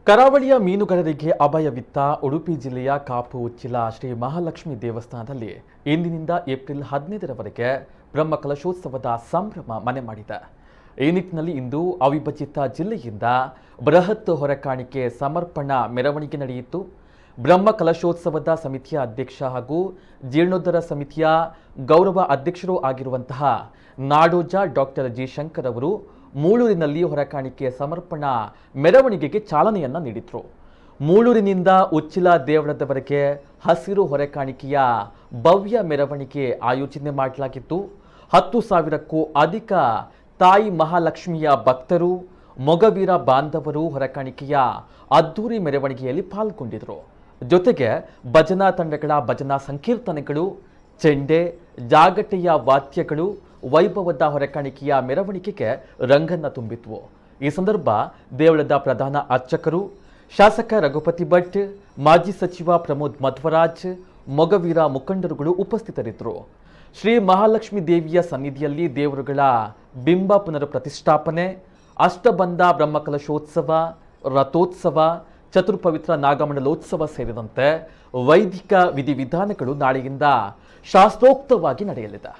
ಕರಾವಳಿಯ ಮೀನುಗಾರರಿಗೆ ಅಭಯವಿತ್ತ ಉಡುಪಿ ಜಿಲ್ಲೆಯ ಕಾಪು ಉಚ್ಚಿಲ ಶ್ರೀ ಮಹಾಲಕ್ಷ್ಮಿ ದೇವಸ್ಥಾನದಲ್ಲಿ ಇಂದಿನಿಂದ ಏಪ್ರಿಲ್ 15ರವರೆಗೆ ಬ್ರಹ್ಮಕಲಶೋತ್ಸವದ ಸಂಭ್ರಮ ಮನೆ ಮಾಡಿದೆ. ಈ ನಿಟ್ಟಿನಲ್ಲಿ ಇಂದು ಅವಿಭಜಿತ ಜಿಲ್ಲೆಯಿಂದ ಬೃಹತ್ ಹೊರಕಾಣಿಕೆ ಸಮರ್ಪಣಾ ಮೆರವಣಿಗೆ ನಡೆಯಿತು. ಬ್ರಹ್ಮಕಲಶೋತ್ಸವದ ಸಮಿತಿಯ ಅಧ್ಯಕ್ಷ ಹಾಗೂ ಜೀರ್ಣೋದ್ಧಾರ ಸಮಿತಿಯ ಗೌರವ ಅಧ್ಯಕ್ಷರೂ ಆಗಿರುವಂತಹ ನಾಡೋಜ ಡಾಕ್ಟರ್ ಜಿ ಶಂಕರ್ ಅವರು ಮೂಳೂರಿನಲ್ಲಿ ಹೊರಕಾಣಿಕೆ ಸಮರ್ಪಣಾ ಮೆರವಣಿಗೆಗೆ ಚಾಲನೆಯನ್ನ ನೀಡಿದರು. ಮೂಳೂರಿನಿಂದ ಉಚ್ಚಿಲ ದೇವಳದವರೆಗೆ ಹಸಿರು ಹೊರಕಾಣಿಕೆಯ ಭವ್ಯ ಮೆರವಣಿಗೆ ಆಯೋಜನೆ ಮಾಡಲಾಗಿತ್ತು. 10,000ಕ್ಕೂ ಅಧಿಕ ತಾಯಿ ಮಹಾಲಕ್ಷ್ಮಿಯ ಭಕ್ತರು, ಮೊಗವೀರ ಬಾಂಧವರು ಹೊರಕಾಣಿಕೆಯ ಅದ್ದೂರಿ ಮೆರವಣಿಗೆಯಲ್ಲಿ ಪಾಲ್ಗೊಂಡಿದ್ದರು. ಜೊತೆಗೆ ಭಜನಾ ತಂಡಗಳ ಭಜನಾ ಸಂಕೀರ್ತನೆಗಳು, ಚೆಂಡೆ, ಜಾಗಟೆಯ ವಾದ್ಯಗಳು ವೈಭವದ ಹೊರಕಾಣಿಕೆಯ ಮೆರವಣಿಗೆಗೆ ರಂಗನ್ನ ತುಂಬಿದ್ವು. ಈ ಸಂದರ್ಭ ದೇವಳದ ಪ್ರಧಾನ ಅರ್ಚಕರು, ಶಾಸಕ ರಘುಪತಿ ಭಟ್, ಮಾಜಿ ಸಚಿವ ಪ್ರಮೋದ್ ಮಧ್ವರಾಜ್, ಮೊಗವೀರ ಮುಖಂಡರುಗಳು ಉಪಸ್ಥಿತರಿದ್ದರು. ಶ್ರೀ ಮಹಾಲಕ್ಷ್ಮಿ ದೇವಿಯ ಸನ್ನಿಧಿಯಲ್ಲಿ ದೇವರುಗಳ ಬಿಂಬ ಪುನರ್ ಪ್ರತಿಷ್ಠಾಪನೆ, ಅಷ್ಟಬಂಧ ಬ್ರಹ್ಮಕಲಶೋತ್ಸವ, ರಥೋತ್ಸವ, ಚತುರ್ಪವಿತ್ರ ನಾಗಮಂಡಲೋತ್ಸವ ಸೇರಿದಂತೆ ವೈದಿಕ ವಿಧಿವಿಧಾನಗಳು ನಾಳೆಯಿಂದ ಶಾಸ್ತ್ರೋಕ್ತವಾಗಿ ನಡೆಯಲಿದೆ.